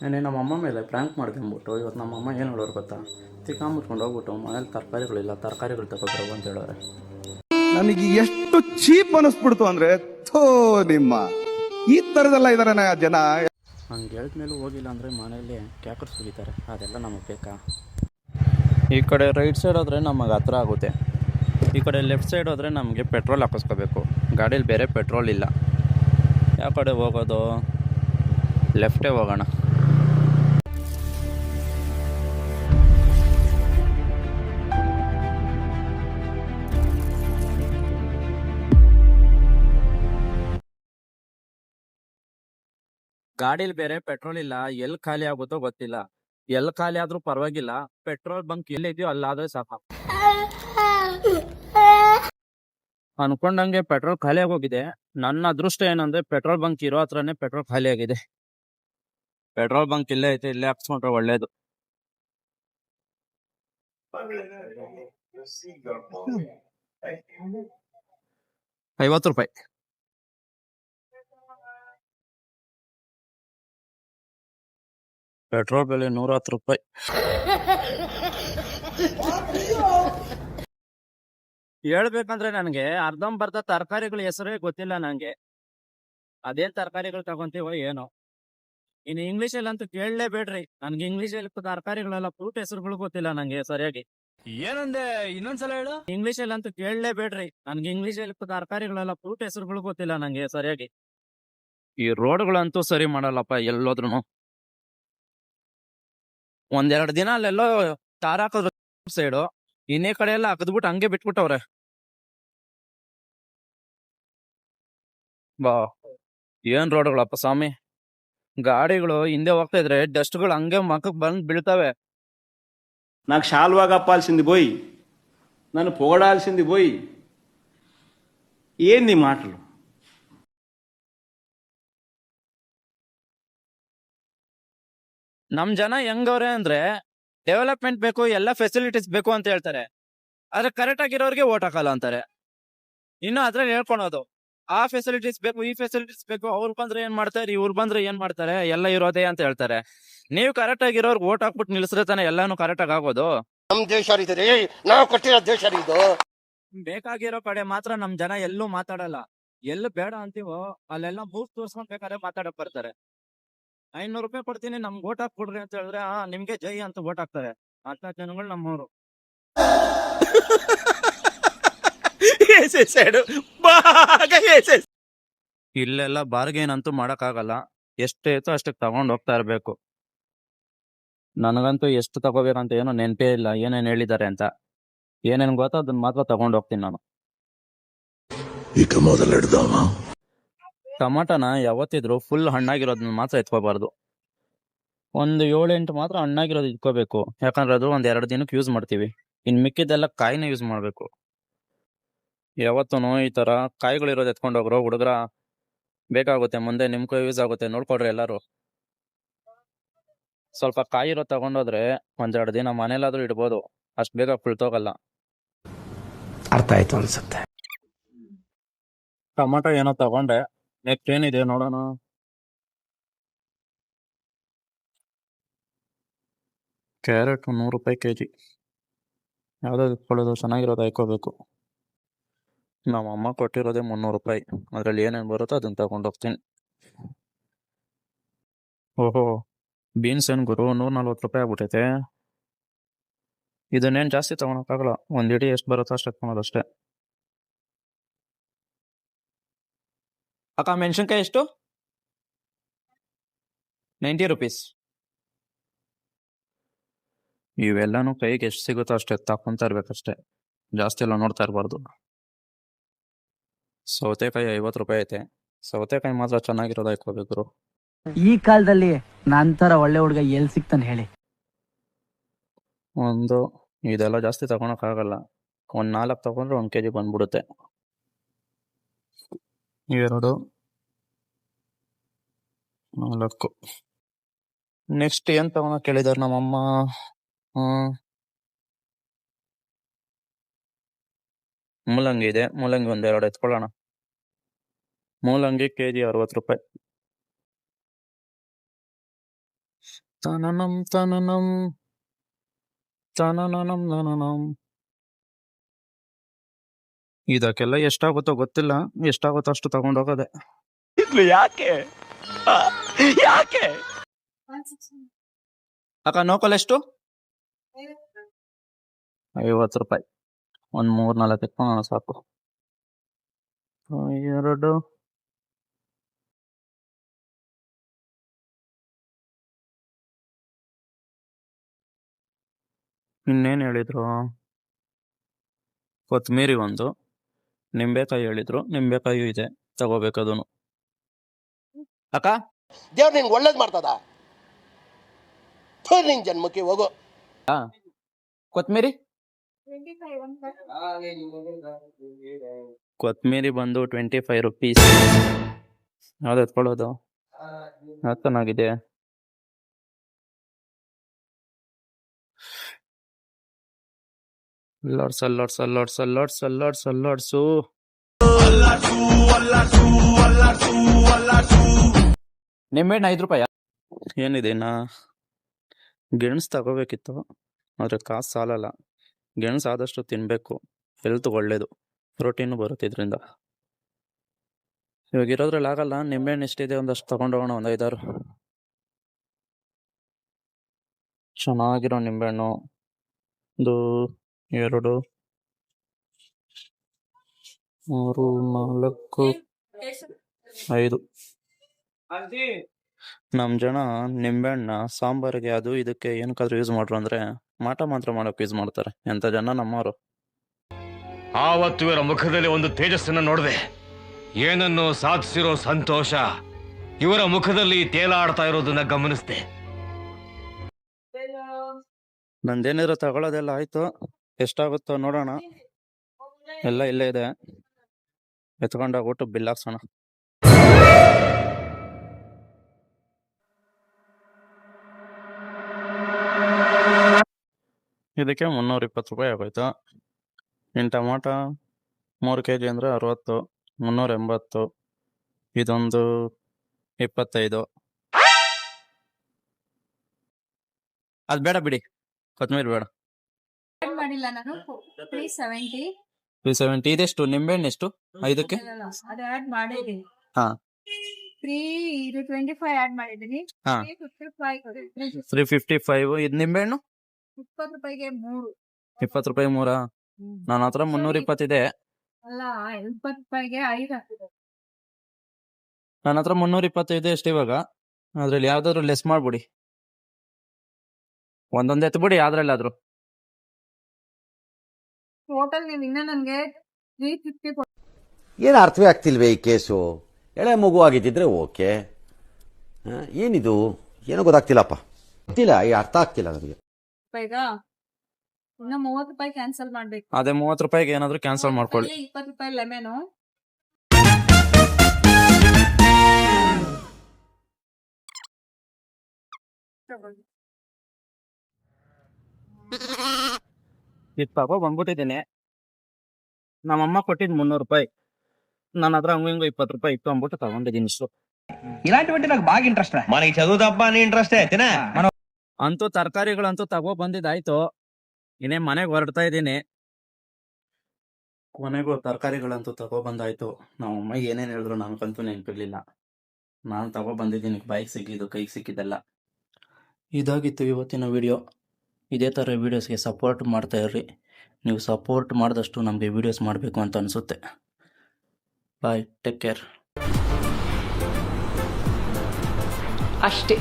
ನೆನ್ನೆ ನಮ್ಮಮ್ಮ ಮೇಲೆ ಪ್ರ್ಯಾಂಕ್ ಮಾಡ್ಕೊಂಬಿಟ್ಟು ಇವತ್ತು ನಮ್ಮಮ್ಮ ಏನು ಹೇಳೋರು ಗೊತ್ತಾ, ತಿಕ್ಕಾಂಬಿಟ್ಕೊಂಡು ಹೋಗ್ಬಿಟ್ಟು ಮನೇಲಿ ತರಕಾರಿಗಳಿಲ್ಲ, ತರಕಾರಿಗಳು ತಗೊಬರೋ ಅಂತ ಹೇಳೋರೆ. ನನಗೆ ಎಷ್ಟು ಚೀಪ್ ಅನಿಸ್ಬಿಡ್ತು ಅಂದ್ರೆ, ಥೋ ನಿಮ್ಮ ಈ ತರದೆಲ್ಲ ಇದಾರೆ ಜನ. ಹಂಗೆ ಹೇಳಿದ್ಮೇಲೂ ಹೋಗಿಲ್ಲ ಅಂದರೆ ಮನೆಯಲ್ಲಿ ಕ್ಯಾಕರ್ಸ್ ಸುಗಿತಾರೆ. ಅದೆಲ್ಲ ನಮಗೆ ಬೇಕಾ? ಈ ಕಡೆ ರೈಟ್ ಸೈಡ್ ಹೋದರೆ ನಮಗೆ ಹತ್ರ ಆಗುತ್ತೆ, ಈ ಕಡೆ ಲೆಫ್ಟ್ ಸೈಡ್ ಹೋದರೆ ನಮಗೆ ಪೆಟ್ರೋಲ್ ಹಾಕಿಸ್ಕೋಬೇಕು. ಗಾಡೀಲಿ ಬೇರೆ ಪೆಟ್ರೋಲ್ ಇಲ್ಲ. ಯಾವ ಕಡೆ ಹೋಗೋದು? ಲೆಫ್ಟೇ ಹೋಗೋಣ. ಗಾಡೀಲಿ ಬೇರೆ ಪೆಟ್ರೋಲ್ ಇಲ್ಲ, ಎಲ್ಲಿ ಖಾಲಿ ಆಗುತ್ತೋ ಗೊತ್ತಿಲ್ಲ. ಎಲ್ಲಿ ಖಾಲಿ ಆದ್ರೂ ಪರವಾಗಿಲ್ಲ, ಪೆಟ್ರೋಲ್ ಬಂಕ್ ಎಲ್ಲಿದೆಯೋ ಅಲ್ಲಾದ್ರೆ ಸಾಕು. ಅನ್ಕೊಂಡಂಗೆ ಪೆಟ್ರೋಲ್ ಖಾಲಿ ಆಗೋಗಿದೆ. ನನ್ನ ಅದೃಷ್ಟ ಏನಂದ್ರೆ ಪೆಟ್ರೋಲ್ ಬಂಕ್ ಇರೋ ಹತ್ರನೇ ಪೆಟ್ರೋಲ್ ಖಾಲಿ ಆಗಿದೆ. ಪೆಟ್ರೋಲ್ ಬಂಕ್ ಇಲ್ಲೇ ಐತೆ, ಇಲ್ಲೇ ಹಾಕ್ಸ್ಕೊಂಡ್ರೆ ಒಳ್ಳೇದು. 50 ರೂಪಾಯಿ. ಪೆಟ್ರೋಲ್ ಬೆಲೆ 110 ರೂಪಾಯಿ. ಹೇಳ್ಬೇಕಂದ್ರೆ ನನಗೆ ಅರ್ಧಂಬರ್ಧ ತರಕಾರಿಗಳ ಹೆಸರೇ ಗೊತ್ತಿಲ್ಲ. ನಂಗೆ ಅದೇನ್ ತರಕಾರಿಗಳು ತಗೊಂತೀವೋ ಏನೋ. ಇನ್ನು ಇಂಗ್ಲಿಷಲ್ಲಂತೂ ಕೇಳಲೇಬೇಡ್ರಿ. ನನ್ಗೆ ಇಂಗ್ಲಿಷಲ್ಲಿ ತರಕಾರಿಗಳೆಲ್ಲ ಫ್ರೂಟ್ ಹೆಸರುಗಳು ಗೊತ್ತಿಲ್ಲ ನಂಗೆ ಸರಿಯಾಗಿ. ಏನಂದೆ? ಇನ್ನೊಂದ್ಸಲ ಹೇಳು. ಇಂಗ್ಲಿಷಲ್ಲಂತೂ ಕೇಳಲೇಬೇಡ್ರಿ. ನನ್ಗೆ ಇಂಗ್ಲಿಷಲ್ಲಿ ತರಕಾರಿಗಳೆಲ್ಲ ಫ್ರೂಟ್ ಹೆಸರುಗಳು ಗೊತ್ತಿಲ್ಲ ನಂಗೆ ಸರಿಯಾಗಿ. ಈ ರೋಡ್ಗಳಂತೂ ಸರಿ ಮಾಡಲ್ಲಪ್ಪ ಎಲ್ಲೋದ್ರು. ಒಂದೆರಡು ದಿನ ಅಲ್ಲೆಲ್ಲೋ ಟಾರ್ ಹಾಕೋದ್ರ ಸೈಡು, ಇನ್ನೇ ಕಡೆ ಎಲ್ಲ ಹಾಕದ್ಬಿಟ್ಟು ಹಂಗೆ ಬಿಟ್ಬಿಟ್ಟವ್ರೆ. ಬಾ, ಏನ್ ರೋಡ್ಗಳಪ್ಪ ಸ್ವಾಮಿ. ಗಾಡಿಗಳು ಹಿಂದೆ ಹೋಗ್ತಾ ಇದ್ರೆ ಡಸ್ಟ್ಗಳು ಹಂಗೆ ಮಕ್ಕಕ್ ಬಂದ್ ಬೀಳ್ತವೆ. నాకు షాల్వా కప్పాల్సింది పోయి నన్ను పొగడాల్సింది పోయి ఏంది మాటలు? ನಮ್ ಜನ ಹೆಂಗವ್ರೆ ಅಂದ್ರೆ ಡೆವಲಪ್ಮೆಂಟ್ ಬೇಕು, ಎಲ್ಲ ಫೆಸಿಲಿಟೀಸ್ ಬೇಕು ಅಂತ ಹೇಳ್ತಾರೆ. ಆದ್ರೆ ಕರೆಕ್ಟ್ ಆಗಿರೋರಿಗೆ ಓಟ್ ಹಾಕಲ್ಲ ಅಂತಾರೆ. ಇನ್ನು ಅದ್ರಲ್ಲಿ ಹೇಳ್ಕೊಳೋದು ಆ ಫೆಸಿಲಿಟೀಸ್ ಬೇಕು, ಈ ಫೆಸಿಲಿಟೀಸ್ ಬೇಕು, ಅವ್ರು ಬಂದ್ರೆ ಏನ್ ಮಾಡ್ತಾರೆ, ಇವ್ರು ಬಂದ್ರೆ ಏನ್ ಮಾಡ್ತಾರೆ, ಎಲ್ಲ ಇರೋದೇ ಅಂತ ಹೇಳ್ತಾರೆ. ನೀವು ಕರೆಕ್ಟ್ ಆಗಿರೋರ್ಗೆ ಓಟ್ ಹಾಕ್ಬಿಟ್ಟು ನಿಲ್ಸ್ರೆ ತಾನೆ ಎಲ್ಲಾನು ಕರೆಕ್ಟ್ ಆಗಿ ಆಗೋದು. ನಮ್ ದೇಶ ನಾವು ಕೊಟ್ಟಿರೋ ದೇಶ ಇದು. ಬೇಕಾಗಿರೋ ಕಡೆ ಮಾತ್ರ ನಮ್ ಜನ ಎಲ್ಲೂ ಮಾತಾಡಲ್ಲ. ಎಲ್ಲೂ ಬೇಡ ಅಂತೀವೋ ಅಲ್ಲೆಲ್ಲ ಮೂಗ್ ತೋರ್ಸ್ಕೊಂಡ್ ಬೇಕಾದ್ರೆ ಮಾತಾಡಕ್ ಬರ್ತಾರೆ. 500 ರೂಪಾಯಿ ಕೊಡ್ತೀನಿ ನಮ್ಗೆ ಓಟ್ ಹಾಕ್ಬಿಡ್ರಿ ಅಂತ ಹೇಳಿದ್ರೆ ನಿಮ್ಗೆ ಜೈ ಅಂತ ಓಟ್ ಹಾಕ್ತಾರೆ. ಅಂತ ಜನಗಳು ನಮ್ಮವ್ರು. ಇಲ್ಲೆಲ್ಲ ಬಾರ್ಗೇನ್ ಅಂತೂ ಮಾಡಕ್ ಆಗಲ್ಲ. ಎಷ್ಟೈತೋ ಅಷ್ಟಕ್ಕೆ ತಗೊಂಡ್ ಹೋಗ್ತಾ ಇರ್ಬೇಕು. ನನಗಂತೂ ಎಷ್ಟು ತಗೋಬೇಕಂತ ಏನೋ ನೆನಪೇ ಇಲ್ಲ, ಏನೇನ್ ಹೇಳಿದ್ದಾರೆ ಅಂತ. ಏನೇನ್ ಗೊತ್ತೋ ಅದನ್ನ ಮಾತ್ರ ತಗೊಂಡ್ ಹೋಗ್ತೀನಿ ನಾನು. ಟಮಾಟನ ಯಾವತ್ತಿದ್ರು ಫುಲ್ ಹಣ್ಣಾಗಿರೋದನ್ನ ಮಾತ್ರ ಎತ್ಕೋಬಾರ್ದು. ಒಂದು 7-8 ಮಾತ್ರ ಹಣ್ಣಾಗಿರೋದು ಇಟ್ಕೋಬೇಕು. ಯಾಕಂದ್ರೆ ಅದು 1-2 ದಿನಕ್ಕೆ ಯೂಸ್ ಮಾಡ್ತೀವಿ. ಇನ್ ಮಿಕ್ಕಿದ್ದೆಲ್ಲ ಕಾಯಿನ ಯೂಸ್ ಮಾಡ್ಬೇಕು. ಯಾವತ್ತೂ ಈ ತರ ಕಾಯಿಗಳಿರೋದು ಎತ್ಕೊಂಡು ಹೋಗ್ರೋ ಹುಡುಗ್ರ, ಬೇಕಾಗುತ್ತೆ ಮುಂದೆ ನಿಮ್ಗೂ ಯೂಸ್ ಆಗುತ್ತೆ. ನೋಡ್ಕೊಡ್ರಿ ಎಲ್ಲಾರು. ಸ್ವಲ್ಪ ಕಾಯಿ ಇರೋ ತಗೊಂಡೋದ್ರೆ 1-2 ದಿನ ಮನೇಲಾದ್ರೂ ಇಡ್ಬೋದು. ಅಷ್ಟ್ ಬೇಗ ಕುಳ್ತೋಗಲ್ಲ. ಅರ್ಥ ಆಯ್ತು ಅನ್ಸುತ್ತೆ. ಟೊಮಾಟೊ ಏನೋ ತಗೊಂಡೆ. ನೆಕ್ಸ್ಟ್ ಏನಿದೆ ನೋಡೋಣ. ಕ್ಯಾರೆಟ್ 100 ರೂಪಾಯಿ kg. ಯಾವ್ದಾದ್ರು ಇಟ್ಕೊಳ್ಳೋದು ಚೆನ್ನಾಗಿರೋದು ಹಾಕೋಬೇಕು. ನಮ್ಮ ಅಮ್ಮ ಕೊಟ್ಟಿರೋದೇ 300 ರೂಪಾಯಿ. ಅದ್ರಲ್ಲಿ ಏನೇನು ಬರುತ್ತೋ ಅದನ್ನ ತಗೊಂಡು ಹೋಗ್ತೀನಿ. ಓಹೋ, ಬೀನ್ಸ್ ಏನ್ ಗುರು 140 ರೂಪಾಯಿ ಆಗ್ಬಿಟ್ಟೈತೆ. ಇದನ್ನೇನು ಜಾಸ್ತಿ ತಗೊಳಕ್ಕಾಗಲ್ಲ. ಒಂದ್ ಇಡೀ ಎಷ್ಟು ಬರುತ್ತೋ ಅಷ್ಟು ಎತ್ಕೊಳೋದಷ್ಟೇ. ಅಕ್ಕ ಮೆಣಸಿನ್ಕಾಯಿ ಎಷ್ಟು? 90 ರೂಪೀಸ್. ಇವೆಲ್ಲಾನು ಕೈಗೆ ಎಷ್ಟು ಸಿಗುತ್ತೋ ಅಷ್ಟೇ ತಕೊಂತ ಇರ್ಬೇಕಷ್ಟೇ. ಜಾಸ್ತಿ ಎಲ್ಲ ನೋಡ್ತಾ ಇರಬಾರ್ದು. ಸೌತೆಕಾಯಿ 50 ರೂಪಾಯಿ ಐತೆ. ಸೌತೆಕಾಯಿ ಮಾತ್ರ ಚೆನ್ನಾಗಿರೋದು ಹಾಕೋಬೇಕು. ಈ ಕಾಲದಲ್ಲಿ ನಂತರ ಒಳ್ಳೆ ಹುಡುಗ ಎಲ್ಲಿ ಸಿಗ್ತಾನೆ ಹೇಳಿ. ಇದೆಲ್ಲ ಜಾಸ್ತಿ ತಗೊಳಕ್ ಆಗಲ್ಲ. 4 ತಗೊಂಡ್ರೆ 1 kg ಬಂದ್ಬಿಡುತ್ತೆ. 2, 4. ನೆಕ್ಸ್ಟ್ ಏನ್ ತಗೊಳಕ್ ಹೇಳಿದಾರೆ ನಮ್ಮಮ್ಮ? ಮೂಲಂಗಿ ಇದೆ. ಮೂಲಂಗಿ 1-2 ಎತ್ಕೊಳ್ಳೋಣ. ಮೂಲಂಗಿ kg 60 ರೂಪಾಯಿ. ತನನಂ ತನನಂ ತನನನಂ ನನನಂ. ಇದಕ್ಕೆಲ್ಲ ಎಷ್ಟಾಗುತ್ತೋ ಗೊತ್ತಿಲ್ಲ, ಎಷ್ಟಾಗುತ್ತೋ ಅಷ್ಟು ತಗೊಂಡೋಗೋದೆ. ಅಕ್ಕ ನೋಕಲ್ ಎಷ್ಟು? 50 ರೂಪಾಯಿ. ಒಂದ್ 3-4 ಎತ್ಕೊಂಡು ಸಾಕು. 2 ಇನ್ನೇನು ಹೇಳಿದ್ರು? ಕೊತ್ತಂಬರಿ ಒಂದು, ನಿಂಬೆಕಾಯಿ ಹೇಳಿದ್ರು. ನಿಂಬೆಕಾಯಿ ಇದೆ, ತಗೋಬೇಕದೂನು. ಅಕ್ಕ ದೇವ್ರು ನಿನ್ಗೆ ಒಳ್ಳೇದ್ ಮಾಡ್ತದ. ನಿನ್ ಜನ್ಮಕ್ಕೆ ಹೋಗೋ. ಕೊತ್ತಂಬರಿ ಕೊತ್ತಂಬರಿ ಬಂದು 25 ರುಪೀಸ್. ಯಾವ್ದು ಎತ್ಕೊಳ್ಳೋದು? ಅದು ಚೆನ್ನಾಗಿದೆ. ಅಲ್ಲಾಡ್ಸು. ನಿಂಬೆಹಣ್ಣು 5 ರೂಪಾಯಿ. ಏನಿದೆ ಇನ್ನ? ಗೆಣಸು ತಗೋಬೇಕಿತ್ತು, ಆದ್ರೆ ಕಾಸು ಸಾಲಲ್ಲ. ಗೆಣಸು ಆದಷ್ಟು ತಿನ್ಬೇಕು, ಹೆಲ್ತ್ ಒಳ್ಳೇದು, ಪ್ರೋಟೀನು ಬರುತ್ತೆ ಇದರಿಂದ. ಇವಾಗ ಇರೋದ್ರಲ್ಲಿ ಆಗಲ್ಲ. ನಿಂಬೆಹಣ್ಣು ಎಷ್ಟಿದೆ ಒಂದಷ್ಟು ತಗೊಂಡೋಗೋಣ, ಒಂದು 5-6. ಚೆನ್ನಾಗಿರೋ ನಿಂಬೆಹಣ್ಣು 1, 2, 3, 4, 5. ನಮ್ ಜನ ನಿಂಬೆಹಣ್ಣ ಸಾಂಬಾರಿಗೆ ಅದು ಇದಕ್ಕೆ ಏನಕ್ಕಾದ್ರೂ ಯೂಸ್ ಮಾಡ್ರು ಅಂದ್ರೆ ಮಾಟ ಮಾತ್ರ ಮಾಡೋಕೆ ಯೂಸ್ ಮಾಡ್ತಾರೆ. ಎಂತ ಜನ ನಮ್ಮವರು. ಆವತ್ತು ಇವರ ಮುಖದಲ್ಲಿ ಒಂದು ತೇಜಸ್ಸನ್ನ ನೋಡಿದೆ. ಏನನ್ನು ಸಾಧಿಸಿರೋ ಸಂತೋಷ ಇವರ ಮುಖದಲ್ಲಿ ತೇಲಾಡ್ತಾ ಇರೋದನ್ನ ಗಮನಿಸಿದೆ. ನಂದೇನಿರೋ ತಗೊಳ್ಳೋದೆಲ್ಲ ಆಯ್ತು, ಎಷ್ಟಾಗುತ್ತೋ ನೋಡೋಣ. ಎಲ್ಲ ಇಲ್ಲೇ ಇದೆ, ಎತ್ಕೊಂಡೋಗ್ಬಿಟ್ಟು ಬಿಲ್ ಹಾಕ್ಸೋಣ. ಇದಕ್ಕೆ 320 ರೂಪಾಯಿ ಆಗೋಯ್ತು. ಇನ್ನು ಟೊಮಾಟ 3 kg ಅಂದರೆ 60, 380. ಇದೊಂದು 25. ಅದು ಬೇಡ ಬಿಡಿ, ಕೊತ್ತಂಬರಿ ಬೇಡ. ಮಾಡಿಲ್ಲ ನಾನು 370. 370. ಇದೆಷ್ಟು ನಿಂಬೆಹಣ್ಣು ಎಷ್ಟು? 5ಕ್ಕೆ ಅದು ಆಡ್ ಮಾಡಿದೀನಿ. ಹಾ. 325 ಆಡ್ ಮಾಡಿದೀನಿ. ಹಾ. 355. ಇದು ನಿಂಬೆಹಣ್ಣು 20 ರೂಪಾಯಿಗೆ 3. 20 ರೂಪಾಯಿ 3. ನನ್ನ ಹತ್ರ 320 ಇದೆ. ಅಲ್ಲ 20 ರೂಪಾಯಿಗೆ 5 ಹಾಕಿದೆ. ನನ್ನ ಹತ್ರ 320 ಇದೆ ಅಷ್ಟು ಇವಾಗ. ಅದ್ರಲ್ಲಿ ಯಾವ್ದಾದ್ರು ಲೆಸ್ ಮಾಡ್ಬಿಡಿ, ಒಂದೊಂದು ಎತ್ಬಿಡಿ ಯಾವ್ದ್ರಲ್ಲಾದ್ರು. ಟೋಟಲ್ ನೀವು ಇನ್ನ ನನಗೆ 350 ಏನು ಅರ್ಥವೇ ಆಗ್ತಿಲ್ವೇ ಈ ಕೇಸು? ಎಳೆ ಮಗು ಆಗಿದ್ದಿದ್ರೆ ಓಕೆ, ಏನಿದು ಏನೋ ಗೊತ್ತಾಗ್ತಿಲ್ಲಪ್ಪ, ಗೊತ್ತಿಲ್ಲ, ಈ ಅರ್ಥ ಆಗ್ತಿಲ್ಲ ನನಗೆ. ರೂಪಾಯಿಗ ಇನ್ನ 30 ರೂಪಾಯಿ ಕ್ಯಾನ್ಸಲ್ ಮಾಡ್ಬೇಕು. ಅದೇ 30 ರೂಪಾಯಿಗೆ ಏನಾದ್ರು ಕ್ಯಾನ್ಸಲ್ ಮಾಡ್ಕೊಳ್ಳಿ. 20 ರೂಪಾಯಿ ಲೆಮನು. ಇದು ತಗೋ ಬಂದ್ಬಿಟ್ಟಿದ್ದೀನಿ. ನಮ್ಮಮ್ಮ ಕೊಟ್ಟಿದ್ದು 300 ರೂಪಾಯಿ, ನನ್ನ ಹತ್ರ ಹಂಗ 20 ರೂಪಾಯಿ ಇತ್ತು ಅಂದ್ಬಿಟ್ಟು ತಗೊಂಡಿದ್ದೀನಿ ಇಷ್ಟು. ఇలాంటివంటే నాకు బాగా ఇంట్రెస్ట్ రా. మనకి చదువు తప్ప నీ ఇంట్రెస్ట్ తినా. ಅಂತೂ ತರಕಾರಿಗಳಂತೂ ತಗೋ ಬಂದಿದ್ದಾಯ್ತು. ಇನ್ನೇ ಮನೆಗೆ ಹೊರಡ್ತಾ ಇದ್ದೀನಿ. ಕೊನೆಗೂ ತರಕಾರಿಗಳಂತೂ ತಗೋ ಬಂದಾಯ್ತು. ನಮ್ಮಮ್ಮ ಏನೇನು ಹೇಳಿದ್ರು ನನಗಂತೂ ನೆನಪಿರ್ಲಿಲ್ಲ. ನಾನು ತಗೋ ಬಂದಿದ್ದೀನಿ, ಬಾಯಿಗೆ ಸಿಕ್ಕಿದ್ದು ಕೈಗೆ ಸಿಕ್ಕಿದ್ದೆಲ್ಲ. ಇದಾಗಿತ್ತು ಇವತ್ತಿನ ವಿಡಿಯೋ. ಇದೇ ಥರ ವೀಡಿಯೋಸ್ಗೆ ಸಪೋರ್ಟ್ ಮಾಡ್ತಾ ಇರ್ರಿ. ನೀವು ಸಪೋರ್ಟ್ ಮಾಡಿದಷ್ಟು ನಮಗೆ ವೀಡಿಯೋಸ್ ಮಾಡಬೇಕು ಅಂತ ಅನಿಸುತ್ತೆ. ಬಾಯ್, ಟೇಕ್ ಕೇರ್. ಅಷ್ಟೇ.